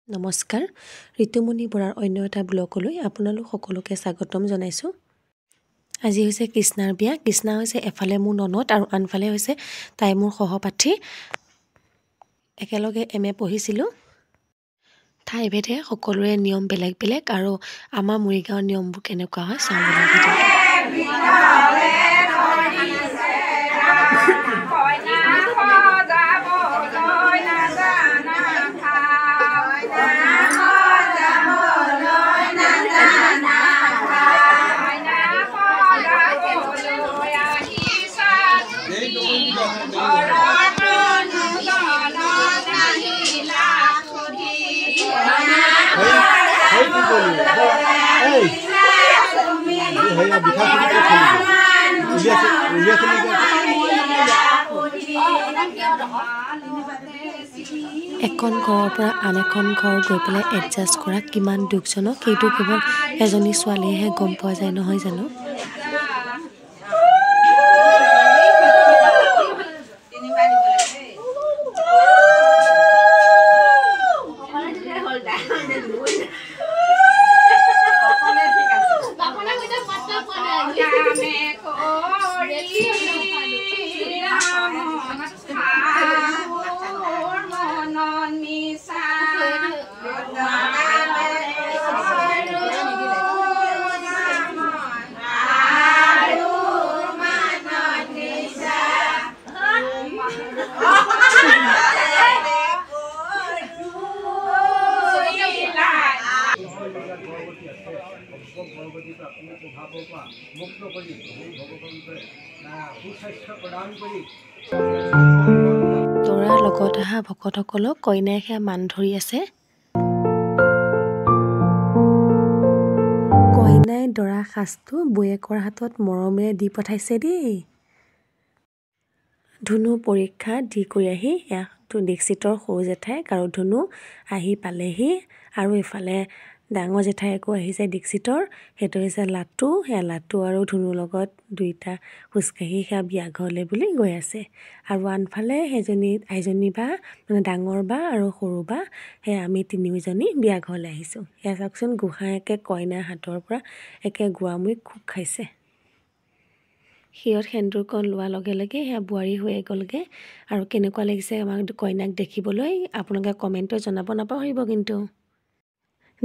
নমস্কাৰ ঋতুমণি বৰাৰ অন্য এটা ব্লগলৈ আপোনালোক সকলোকে স্বাগতম জনাইছোঁ। আজি হৈছে কৃষ্ণাৰ বিয়া। কৃষ্ণা হৈছে এফালে মোৰ ননদ আৰু আনফালে হৈছে তাই মোৰ সহপাঠী। একেলগে MA পঢ়িছিলোঁ। ঠাইভেদে সকলোৰে নিয়ম বেলেগ বেলেগ আৰু আমাৰ মৰিগাঁৱৰ নিয়মবোৰ কেনেকুৱা হয় চাওঁ এখন ঘৰৰ পৰা আন এখন ঘৰ গৈ পেলাই এডজাষ্ট কৰা কিমান দুখজনক, সেইটো কেৱল এজনী ছোৱালীয়েহে গম পোৱা যায় নহয় জানো। দৰাৰ লগত অহা ভকতসকলক কইনাই সেয়া মান ধৰি আছে। কইনাই দৰা সাজটো বৌয়েকৰ হাতত মৰমেৰে দি পঠাইছে দেই। ধুনু পৰীক্ষা দি কৰি আহি দীক্ষিতৰ সৰু জেঠাই আৰু ধুনু আহি পালেহি আৰু ইফালে ডাঙৰ জেঠাইকো আহিছে দীক্ষিতৰ, সেইটো হৈছে লাটু। সেয়া লাটু আৰু ধুনুৰ লগত দুইটা খোজকাঢ়ি সেয়া বিয়া ঘৰলৈ বুলি গৈ আছে। আৰু আনফালে সেইজনী আইজনী বা মানে ডাঙৰ বা আৰু সৰু বা সেয়া আমি তিনিওজনী বিয়া ঘৰলৈ আহিছোঁ। সেয়া চাওকচোন গোসাঁইকে কইনাৰ হাতৰ পৰা একে গোৱামুৰি খুব খাইছে। সিহঁত সেন্দুৰকণ লোৱাৰ লগে লগে সেয়া বোৱাৰী হৈ গ'লগৈ। আৰু কেনেকুৱা লাগিছে আমাক কইনাক দেখিবলৈ আপোনালোকে কমেণ্টত জনাব নাপাহৰিব। কিন্তু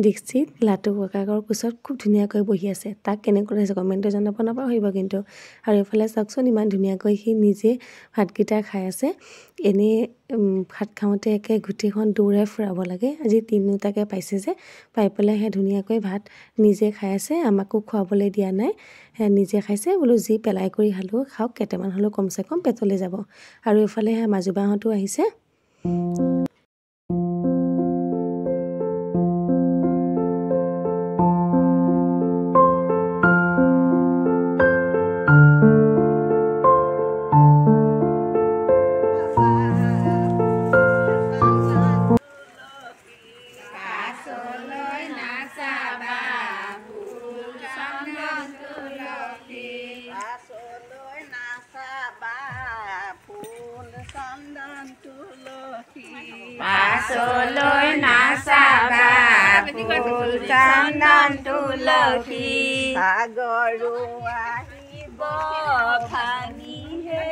দীক্ষিত লাটু ককাকৰ কোচত খুব ধুনীয়াকৈ বহি আছে, তাক কেনেকুৱা লাগিছে কমেণ্টত জনাব নাপাহৰিব কিন্তু। আৰু এইফালে চাওকচোন ইমান ধুনীয়াকৈ সি নিজে ভাতকেইটা খাই আছে। এনেই ভাত খাওঁতে একে গুটিখন দৌৰাই ফুৰাব লাগে। আজি তিনিওটাকে পাইছে যে, পাই পেলাই সেই ধুনীয়াকৈ ভাত নিজে খাই আছে, আমাকো খুৱাবলৈ দিয়া নাই। সেয়া নিজে খাইছে। বোলো যি পেলাই কৰি খালেও খাওক, কেইটামান হ'লেও কমচে কম পেটলৈ যাব। আৰু এইফালে সেয়া মাজুবাহঁতো আহিছে। পাছলৈ নাচাবা ফুল চন্দন তুলসী, সাগৰো আহিব ভাঙিহে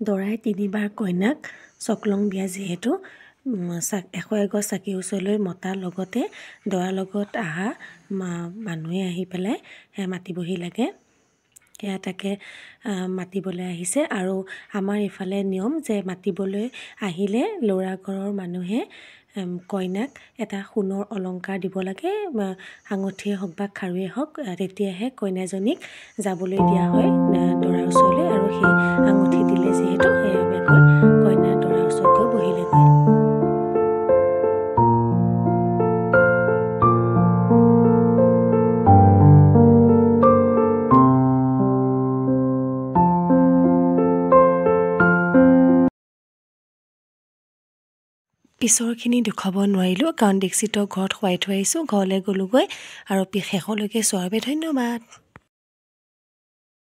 দৰাই 3বাৰ কইনাক চকলং দিয়া যিহেতু 101 চাকি ওচৰলৈ মতাৰ লগতে দৰাৰ লগত আহা মানুহে আহি পেলাই মাতিবহি লাগে। সেয়া তাকে মাতিবলৈ আহিছে আৰু আমাৰ ইফালে নিয়ম যে মাতিবলৈ আহিলে ল'ৰা ঘৰৰ মানুহে কইনাক এটা সোণৰ অলংকাৰ দিব লাগে, আঙঠিয়ে হওক বা খাৰুৱে হওক, তেতিয়াহে কইনাজনীক যাবলৈ দিয়া হয় দৰাৰ ওচৰলৈ। আৰু সেই আঙঠি দিলে যিহেতু সেইবাবে কইনা দৰাৰ ওচৰত গৈ বহিলেগৈ। পিছৰখিনি দেখুৱাব নোৱাৰিলোঁ কাৰণ দীক্ষিতক ঘৰত শুৱাই থৈ আহিছোঁ, ঘৰলৈ গ'লোগৈ আৰু শেষলৈকে চোৱাৰ বাবে ধন্যবাদ।